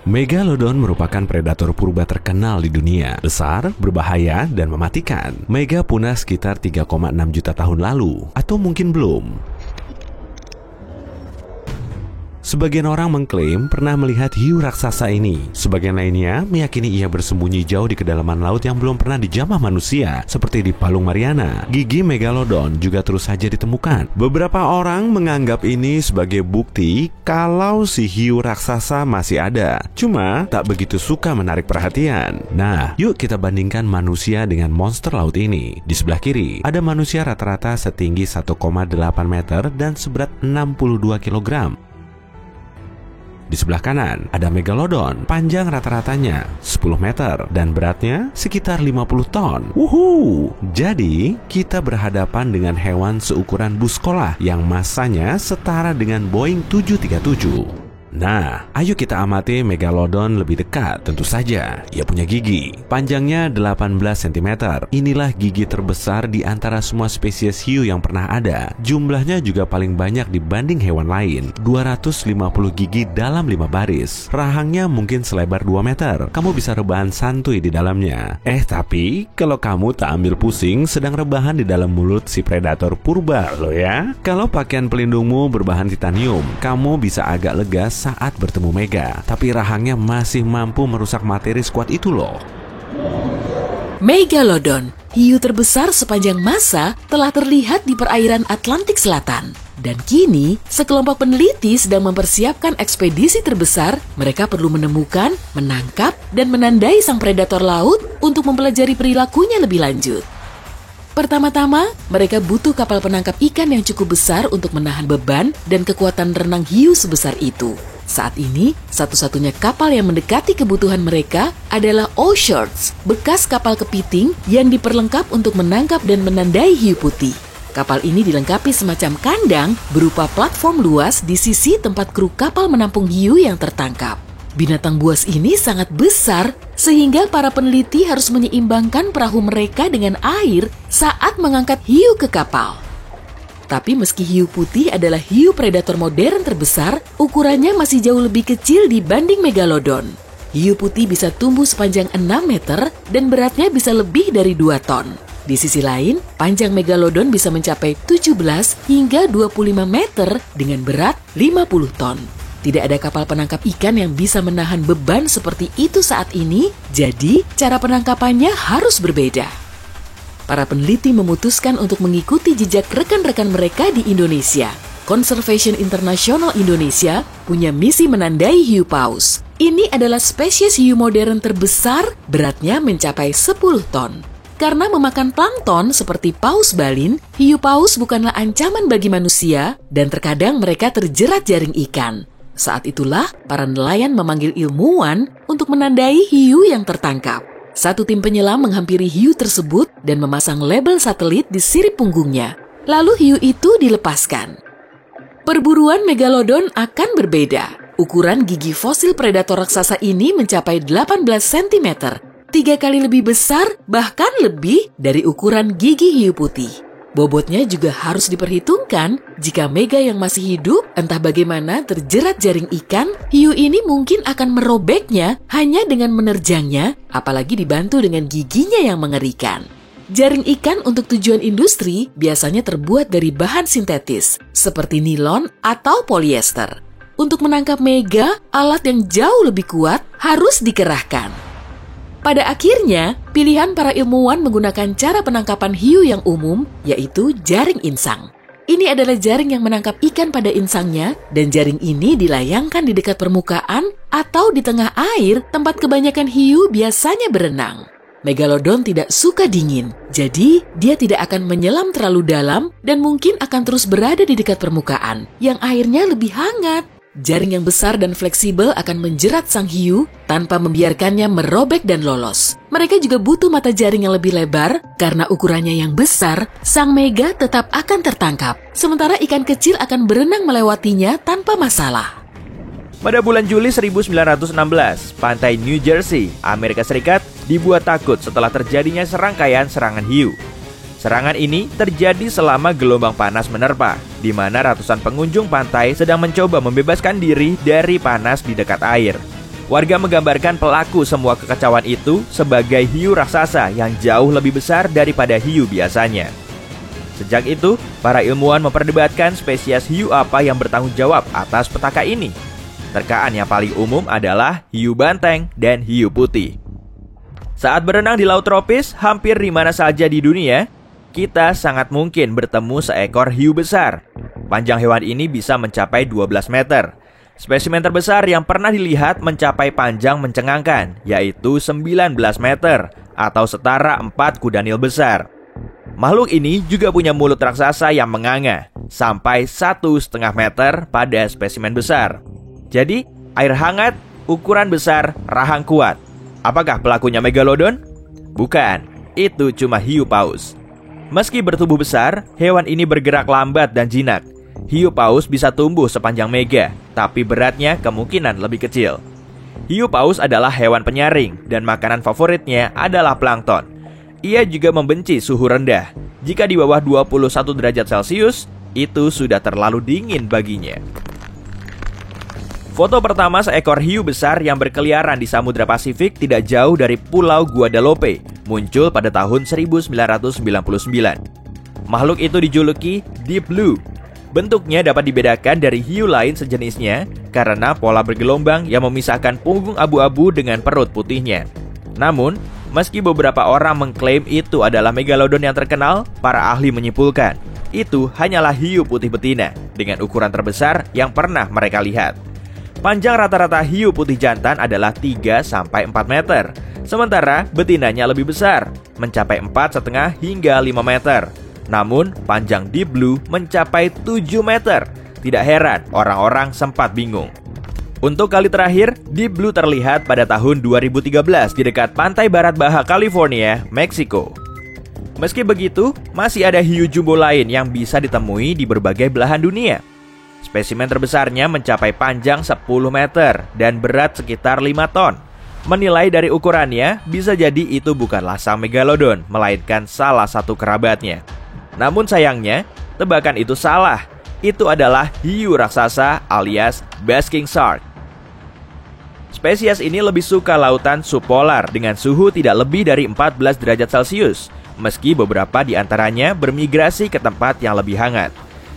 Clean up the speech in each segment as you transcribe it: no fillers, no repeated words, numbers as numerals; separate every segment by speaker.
Speaker 1: Megalodon merupakan predator purba terkenal di dunia. Besar, berbahaya, dan mematikan. Mega punah sekitar 3,6 juta tahun lalu, atau mungkin belum. Sebagian orang mengklaim pernah melihat hiu raksasa ini. Sebagian lainnya meyakini ia bersembunyi jauh di kedalaman laut yang belum pernah dijamah manusia, seperti di Palung Mariana. Gigi Megalodon juga terus saja ditemukan. Beberapa orang menganggap ini sebagai bukti kalau si hiu raksasa masih ada, cuma tak begitu suka menarik perhatian. Nah, yuk kita bandingkan manusia dengan monster laut ini. Di sebelah kiri, ada manusia rata-rata setinggi 1,8 meter dan seberat 62 kg. Di sebelah kanan, ada Megalodon, panjang rata-ratanya 10 meter dan beratnya sekitar 50 ton. Wuhu! Jadi, kita berhadapan dengan hewan seukuran bus sekolah yang massanya setara dengan Boeing 737. Nah, ayo kita amati Megalodon lebih dekat. Tentu saja, ia punya gigi. Panjangnya 18 cm. Inilah gigi terbesar di antara semua spesies hiu yang pernah ada. Jumlahnya juga paling banyak dibanding hewan lain. 250 gigi dalam 5 baris. Rahangnya mungkin selebar 2 meter. Kamu bisa rebahan santuy di dalamnya. Tapi, kalau kamu tak ambil pusing sedang rebahan di dalam mulut si predator purba lo ya. Kalau pakaian pelindungmu berbahan titanium, kamu bisa agak lega saat bertemu Mega, tapi rahangnya masih mampu merusak materi sekuat itu loh.
Speaker 2: Megalodon, hiu terbesar sepanjang masa, telah terlihat di perairan Atlantik Selatan. Dan kini, sekelompok peneliti sedang mempersiapkan ekspedisi terbesar. Mereka perlu menemukan, menangkap, dan menandai sang predator laut untuk mempelajari perilakunya lebih lanjut. Pertama-tama, mereka butuh kapal penangkap ikan yang cukup besar untuk menahan beban dan kekuatan renang hiu sebesar itu. Saat ini, satu-satunya kapal yang mendekati kebutuhan mereka adalah O-Shirts, bekas kapal kepiting yang diperlengkap untuk menangkap dan menandai hiu putih. Kapal ini dilengkapi semacam kandang berupa platform luas di sisi tempat kru kapal menampung hiu yang tertangkap. Binatang buas ini sangat besar sehingga para peneliti harus menyeimbangkan perahu mereka dengan air saat mengangkat hiu ke kapal. Tapi meski hiu putih adalah hiu predator modern terbesar, ukurannya masih jauh lebih kecil dibanding Megalodon. Hiu putih bisa tumbuh sepanjang 6 meter dan beratnya bisa lebih dari 2 ton. Di sisi lain, panjang Megalodon bisa mencapai 17 hingga 25 meter dengan berat 50 ton. Tidak ada kapal penangkap ikan yang bisa menahan beban seperti itu saat ini, jadi cara penangkapannya harus berbeda. Para peneliti memutuskan untuk mengikuti jejak rekan-rekan mereka di Indonesia. Conservation International Indonesia punya misi menandai hiu paus. Ini adalah spesies hiu modern terbesar, beratnya mencapai 10 ton. Karena memakan plankton seperti paus balin, hiu paus bukanlah ancaman bagi manusia dan terkadang mereka terjerat jaring ikan. Saat itulah para nelayan memanggil ilmuwan untuk menandai hiu yang tertangkap. Satu tim penyelam menghampiri hiu tersebut dan memasang label satelit di sirip punggungnya. Lalu hiu itu dilepaskan. Perburuan Megalodon akan berbeda. Ukuran gigi fosil predator raksasa ini mencapai 18 cm, 3 kali lebih besar bahkan lebih dari ukuran gigi hiu putih. Bobotnya juga harus diperhitungkan. Jika Mega yang masih hidup, entah bagaimana terjerat jaring ikan, hiu ini mungkin akan merobeknya hanya dengan menerjangnya, apalagi dibantu dengan giginya yang mengerikan. Jaring ikan untuk tujuan industri biasanya terbuat dari bahan sintetis, seperti nilon atau polyester. Untuk menangkap Mega, alat yang jauh lebih kuat harus dikerahkan. Pada akhirnya, pilihan para ilmuwan menggunakan cara penangkapan hiu yang umum, yaitu jaring insang. Ini adalah jaring yang menangkap ikan pada insangnya, dan jaring ini dilayangkan di dekat permukaan atau di tengah air tempat kebanyakan hiu biasanya berenang. Megalodon tidak suka dingin, jadi dia tidak akan menyelam terlalu dalam dan mungkin akan terus berada di dekat permukaan, yang airnya lebih hangat. Jaring yang besar dan fleksibel akan menjerat sang hiu tanpa membiarkannya merobek dan lolos. Mereka juga butuh mata jaring yang lebih lebar, karena ukurannya yang besar, sang Mega tetap akan tertangkap. Sementara ikan kecil akan berenang melewatinya tanpa masalah.
Speaker 3: Pada bulan Juli 1916, pantai New Jersey, Amerika Serikat, dibuat takut setelah terjadinya serangkaian serangan hiu. Serangan ini terjadi selama gelombang panas menerpa, di mana ratusan pengunjung pantai sedang mencoba membebaskan diri dari panas di dekat air. Warga menggambarkan pelaku semua kekacauan itu sebagai hiu raksasa yang jauh lebih besar daripada hiu biasanya. Sejak itu, para ilmuwan memperdebatkan spesies hiu apa yang bertanggung jawab atas petaka ini. Terkaan yang paling umum adalah hiu banteng dan hiu putih. Saat berenang di laut tropis, hampir di mana saja di dunia, kita sangat mungkin bertemu seekor hiu besar. Panjang hewan ini bisa mencapai 12 meter. Spesimen terbesar yang pernah dilihat mencapai panjang mencengangkan, yaitu 19 meter atau setara 4 kuda nil besar. Makhluk ini juga punya mulut raksasa yang menganga, sampai 1,5 meter pada spesimen besar. Jadi, air hangat, ukuran besar, rahang kuat. Apakah pelakunya Megalodon? Bukan, itu cuma hiu paus. Meski bertubuh besar, hewan ini bergerak lambat dan jinak. Hiu paus bisa tumbuh sepanjang mega, tapi beratnya kemungkinan lebih kecil. Hiu paus adalah hewan penyaring, dan makanan favoritnya adalah plankton. Ia juga membenci suhu rendah. Jika di bawah 21 derajat Celcius, itu sudah terlalu dingin baginya. Foto pertama seekor hiu besar yang berkeliaran di Samudra Pasifik tidak jauh dari Pulau Guadalupe, muncul pada tahun 1999. Makhluk itu dijuluki Deep Blue. Bentuknya dapat dibedakan dari hiu lain sejenisnya karena pola bergelombang yang memisahkan punggung abu-abu dengan perut putihnya. Namun, meski beberapa orang mengklaim itu adalah Megalodon yang terkenal, para ahli menyimpulkan itu hanyalah hiu putih betina dengan ukuran terbesar yang pernah mereka lihat. Panjang rata-rata hiu putih jantan adalah 3-4 meter, sementara betinanya lebih besar, mencapai 4,5 hingga 5 meter. Namun, panjang Deep Blue mencapai 7 meter. Tidak heran orang-orang sempat bingung. Untuk kali terakhir, Deep Blue terlihat pada tahun 2013 di dekat pantai barat Baja California, Meksiko. Meski begitu, masih ada hiu jumbo lain yang bisa ditemui di berbagai belahan dunia. Spesimen terbesarnya mencapai panjang 10 meter dan berat sekitar 5 ton. Menilai dari ukurannya, bisa jadi itu bukanlah sang Megalodon, melainkan salah satu kerabatnya. Namun sayangnya, tebakan itu salah. Itu adalah hiu raksasa alias basking shark. Spesies ini lebih suka lautan subpolar dengan suhu tidak lebih dari 14 derajat Celcius, meski beberapa di antaranya bermigrasi ke tempat yang lebih hangat.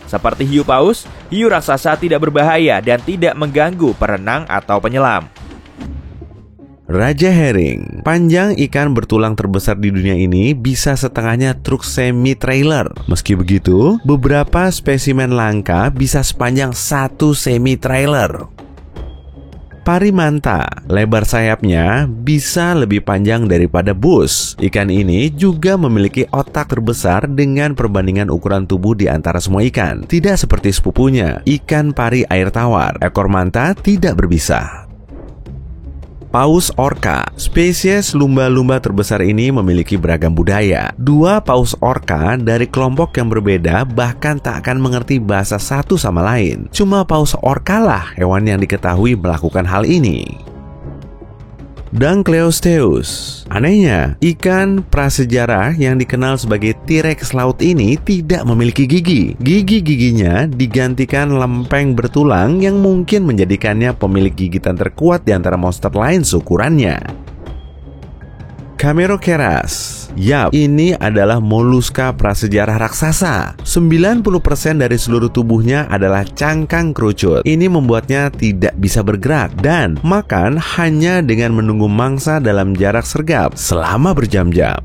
Speaker 3: Seperti hiu paus, hiu raksasa tidak berbahaya dan tidak mengganggu perenang atau penyelam.
Speaker 1: Raja herring, panjang ikan bertulang terbesar di dunia ini bisa setengahnya truk semi-trailer. Meski begitu, beberapa spesimen langka bisa sepanjang 1 semi-trailer. Pari manta, lebar sayapnya bisa lebih panjang daripada bus. Ikan ini juga memiliki otak terbesar dengan perbandingan ukuran tubuh di antara semua ikan. Tidak seperti sepupunya, ikan pari air tawar, ekor manta tidak berbisa. Paus orca, spesies lumba-lumba terbesar ini memiliki beragam budaya. 2 paus orca dari kelompok yang berbeda bahkan tak akan mengerti bahasa satu sama lain. Cuma paus orca lah hewan yang diketahui melakukan hal ini. Dunkleosteus. Anehnya, ikan prasejarah yang dikenal sebagai T-Rex laut ini tidak memiliki gigi. Gigi-giginya digantikan lempeng bertulang yang mungkin menjadikannya pemilik gigitan terkuat di antara monster lain seukurannya. Cameroceras. Yap, ini adalah moluska prasejarah raksasa. 90% dari seluruh tubuhnya adalah cangkang kerucut. Ini membuatnya tidak bisa bergerak dan makan hanya dengan menunggu mangsa dalam jarak sergap selama berjam-jam.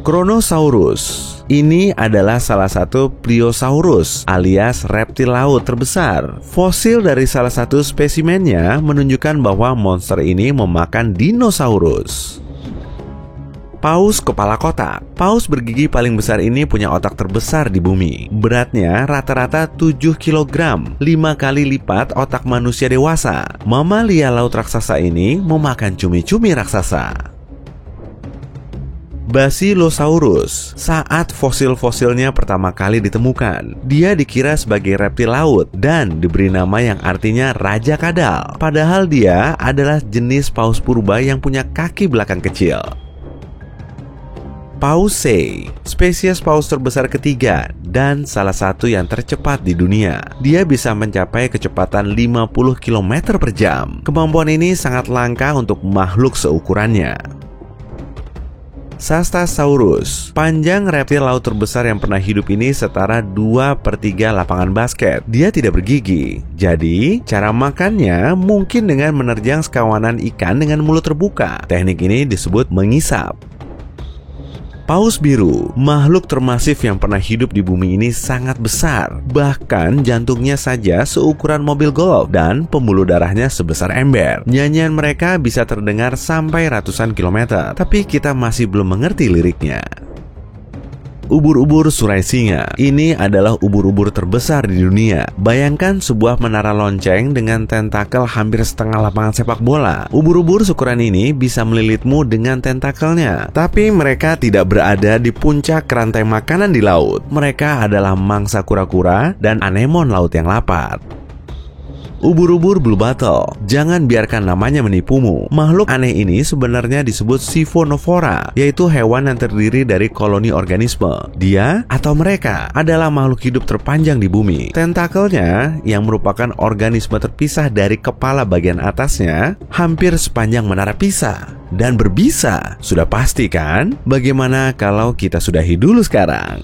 Speaker 1: Kronosaurus. Ini adalah salah satu Pliosaurus alias reptil laut terbesar. Fosil dari salah satu spesimennya menunjukkan bahwa monster ini memakan dinosaurus. Paus kepala kotak. Paus bergigi paling besar ini punya otak terbesar di bumi. Beratnya rata-rata 7 kg, 5 kali lipat otak manusia dewasa. Mamalia laut raksasa ini memakan cumi-cumi raksasa. Basilosaurus. Saat fosil-fosilnya pertama kali ditemukan, dia dikira sebagai reptil laut dan diberi nama yang artinya raja kadal. Padahal dia adalah jenis paus purba yang punya kaki belakang kecil. Paus sei, spesies paus terbesar ketiga dan salah satu yang tercepat di dunia. Dia bisa mencapai kecepatan 50 km per jam. Kemampuan ini sangat langka untuk makhluk seukurannya. Sastasaurus, panjang reptil laut terbesar yang pernah hidup ini setara 2/3 lapangan basket. Dia tidak bergigi, jadi cara makannya mungkin dengan menerjang sekawanan ikan dengan mulut terbuka. Teknik ini disebut mengisap. Paus biru, makhluk termasif yang pernah hidup di bumi ini sangat besar. Bahkan jantungnya saja seukuran mobil golf dan pembuluh darahnya sebesar ember. Nyanyian mereka bisa terdengar sampai ratusan kilometer, tapi kita masih belum mengerti liriknya. Ubur-ubur Surai Singa. Ini adalah ubur-ubur terbesar di dunia. Bayangkan sebuah menara lonceng dengan tentakel hampir setengah lapangan sepak bola. Ubur-ubur seukuran ini bisa melilitmu dengan tentakelnya. Tapi mereka tidak berada di puncak rantai makanan di laut. Mereka adalah mangsa kura-kura dan anemon laut yang lapar. Ubur-ubur Blue Bottle. Jangan biarkan namanya menipumu. Makhluk aneh ini sebenarnya disebut Siphonophora, yaitu hewan yang terdiri dari koloni organisme. Dia atau mereka adalah makhluk hidup terpanjang di bumi. Tentakelnya, yang merupakan organisme terpisah dari kepala bagian atasnya, hampir sepanjang menara Pisa. Dan berbisa. Sudah pasti kan? Bagaimana kalau kita sudahi dulu sekarang?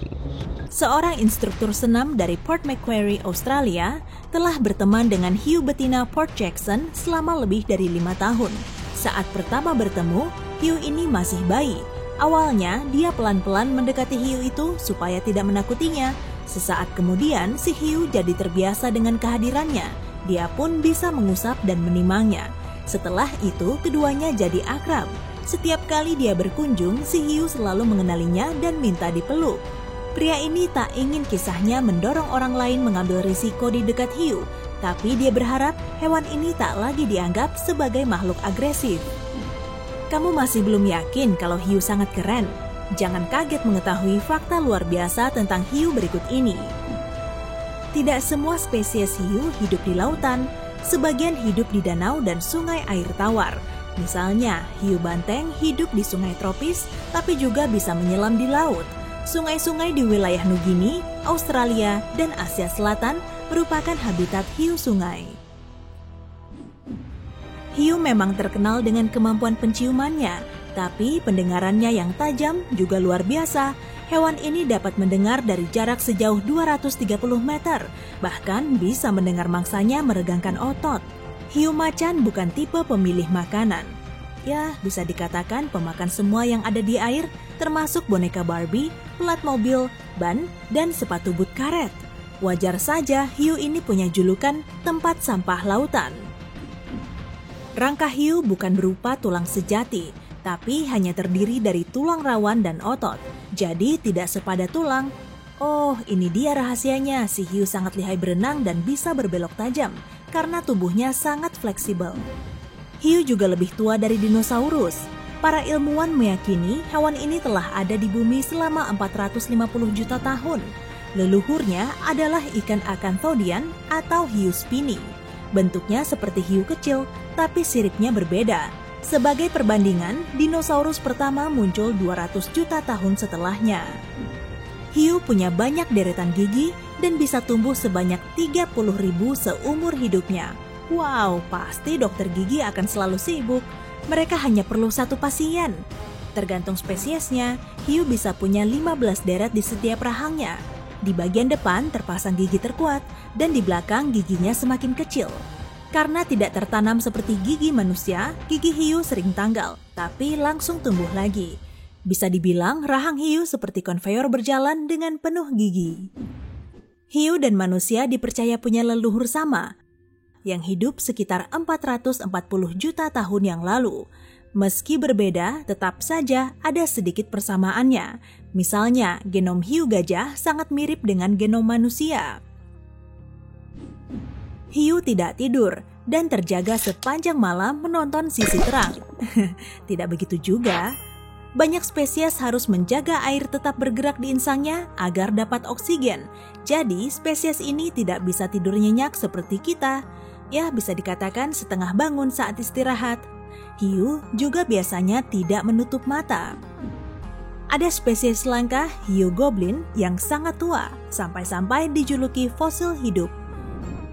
Speaker 4: Seorang instruktur senam dari Port Macquarie, Australia, telah berteman dengan hiu betina Port Jackson selama lebih dari 5 tahun. Saat pertama bertemu, hiu ini masih bayi. Awalnya, dia pelan-pelan mendekati hiu itu supaya tidak menakutinya. Sesaat kemudian, si hiu jadi terbiasa dengan kehadirannya. Dia pun bisa mengusap dan menimangnya. Setelah itu, keduanya jadi akrab. Setiap kali dia berkunjung, si hiu selalu mengenalinya dan minta dipeluk. Pria ini tak ingin kisahnya mendorong orang lain mengambil risiko di dekat hiu, tapi dia berharap hewan ini tak lagi dianggap sebagai makhluk agresif. Kamu masih belum yakin kalau hiu sangat keren? Jangan kaget mengetahui fakta luar biasa tentang hiu berikut ini. Tidak semua spesies hiu hidup di lautan, sebagian hidup di danau dan sungai air tawar. Misalnya, hiu banteng hidup di sungai tropis, tapi juga bisa menyelam di laut. Sungai-sungai di wilayah Nugini, Australia, dan Asia Selatan merupakan habitat hiu sungai. Hiu memang terkenal dengan kemampuan penciumannya, tapi pendengarannya yang tajam juga luar biasa. Hewan ini dapat mendengar dari jarak sejauh 230 meter, bahkan bisa mendengar mangsanya meregangkan otot. Hiu macan bukan tipe pemilih makanan. Ya, bisa dikatakan pemakan semua yang ada di air, termasuk boneka Barbie, pelat mobil, ban, dan sepatu boot karet. Wajar saja hiu ini punya julukan tempat sampah lautan. Rangka hiu bukan berupa tulang sejati, tapi hanya terdiri dari tulang rawan dan otot. Jadi tidak sepadat tulang. Oh, ini dia rahasianya, si hiu sangat lihai berenang dan bisa berbelok tajam, karena tubuhnya sangat fleksibel. Hiu juga lebih tua dari dinosaurus. Para ilmuwan meyakini hewan ini telah ada di bumi selama 450 juta tahun. Leluhurnya adalah ikan acanthodian atau hiu spiny. Bentuknya seperti hiu kecil, tapi siripnya berbeda. Sebagai perbandingan, dinosaurus pertama muncul 200 juta tahun setelahnya. Hiu punya banyak deretan gigi dan bisa tumbuh sebanyak 30.000 seumur hidupnya. Wow, pasti dokter gigi akan selalu sibuk. Mereka hanya perlu satu pasien. Tergantung spesiesnya, hiu bisa punya 15 deret di setiap rahangnya. Di bagian depan terpasang gigi terkuat, dan di belakang giginya semakin kecil. Karena tidak tertanam seperti gigi manusia, gigi hiu sering tanggal, tapi langsung tumbuh lagi. Bisa dibilang rahang hiu seperti konveyor berjalan dengan penuh gigi. Hiu dan manusia dipercaya punya leluhur sama, yang hidup sekitar 440 juta tahun yang lalu. Meski berbeda, tetap saja ada sedikit persamaannya. Misalnya, genom hiu gajah sangat mirip dengan genom manusia. Hiu tidak tidur dan terjaga sepanjang malam menonton sisi terang. Tidak begitu juga. Banyak spesies harus menjaga air tetap bergerak di insangnya agar dapat oksigen. Jadi, spesies ini tidak bisa tidur nyenyak seperti kita. Ya, bisa dikatakan setengah bangun saat istirahat. Hiu juga biasanya tidak menutup mata. Ada spesies langka hiu goblin yang sangat tua, sampai-sampai dijuluki fosil hidup.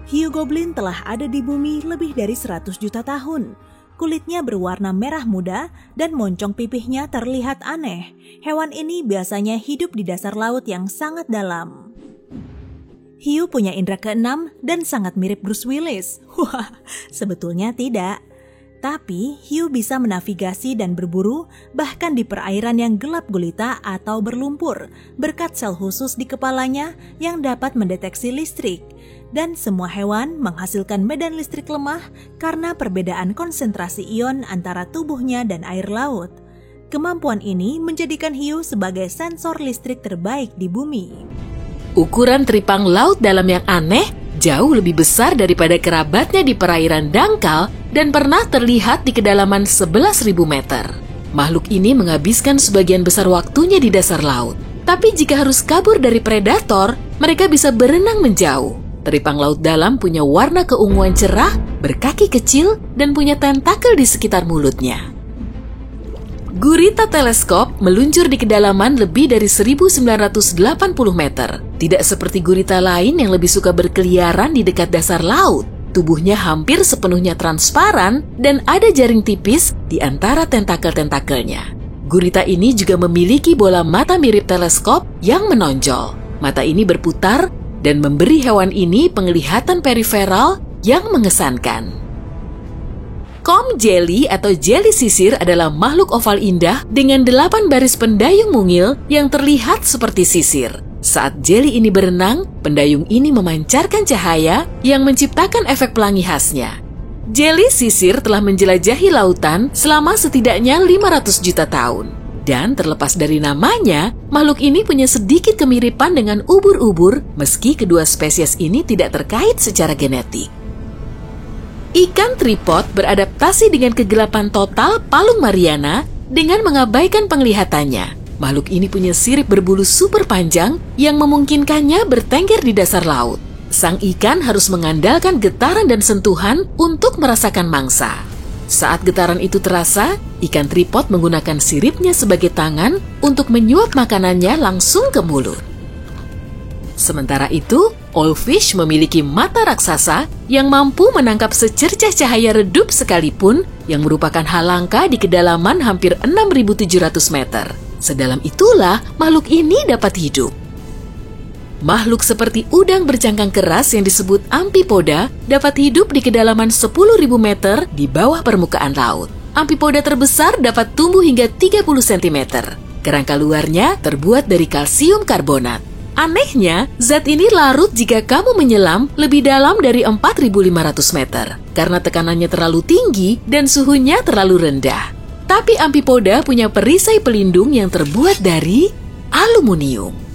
Speaker 4: Hiu goblin telah ada di bumi lebih dari 100 juta tahun. Kulitnya berwarna merah muda dan moncong pipihnya terlihat aneh. Hewan ini biasanya hidup di dasar laut yang sangat dalam. Hiu punya indera keenam dan sangat mirip Bruce Willis. Wah, sebetulnya tidak. Tapi hiu bisa menavigasi dan berburu bahkan di perairan yang gelap gulita atau berlumpur berkat sel khusus di kepalanya yang dapat mendeteksi listrik. Dan semua hewan menghasilkan medan listrik lemah karena perbedaan konsentrasi ion antara tubuhnya dan air laut. Kemampuan ini menjadikan hiu sebagai sensor listrik terbaik di bumi.
Speaker 2: Ukuran teripang laut dalam yang aneh jauh lebih besar daripada kerabatnya di perairan dangkal dan pernah terlihat di kedalaman 11.000 meter. Makhluk ini menghabiskan sebagian besar waktunya di dasar laut. Tapi jika harus kabur dari predator, mereka bisa berenang menjauh. Teripang laut dalam punya warna keunguan cerah, berkaki kecil, dan punya tentakel di sekitar mulutnya. Gurita teleskop meluncur di kedalaman lebih dari 1980 meter. Tidak seperti gurita lain yang lebih suka berkeliaran di dekat dasar laut. Tubuhnya hampir sepenuhnya transparan dan ada jaring tipis di antara tentakel-tentakelnya. Gurita ini juga memiliki bola mata mirip teleskop yang menonjol. Mata ini berputar dan memberi hewan ini penglihatan periferal yang mengesankan. Comb jelly atau jeli sisir adalah makhluk oval indah dengan 8 baris pendayung mungil yang terlihat seperti sisir. Saat jeli ini berenang, pendayung ini memancarkan cahaya yang menciptakan efek pelangi khasnya. Jeli sisir telah menjelajahi lautan selama setidaknya 500 juta tahun. Dan terlepas dari namanya, makhluk ini punya sedikit kemiripan dengan ubur-ubur meski kedua spesies ini tidak terkait secara genetik. Ikan tripod beradaptasi dengan kegelapan total Palung Mariana dengan mengabaikan penglihatannya. Makhluk ini punya sirip berbulu super panjang yang memungkinkannya bertengger di dasar laut. Sang ikan harus mengandalkan getaran dan sentuhan untuk merasakan mangsa. Saat getaran itu terasa, ikan tripod menggunakan siripnya sebagai tangan untuk menyuap makanannya langsung ke mulut. Sementara itu, oilfish memiliki mata raksasa yang mampu menangkap secercah cahaya redup sekalipun yang merupakan hal langka di kedalaman hampir 6.700 meter. Sedalam itulah makhluk ini dapat hidup. Makhluk seperti udang bercangkang keras yang disebut amfipoda dapat hidup di kedalaman 10.000 meter di bawah permukaan laut. Amfipoda terbesar dapat tumbuh hingga 30 cm. Kerangka luarnya terbuat dari kalsium karbonat. Anehnya, zat ini larut jika kamu menyelam lebih dalam dari 4.500 meter karena tekanannya terlalu tinggi dan suhunya terlalu rendah. Tapi amfipoda punya perisai pelindung yang terbuat dari aluminium.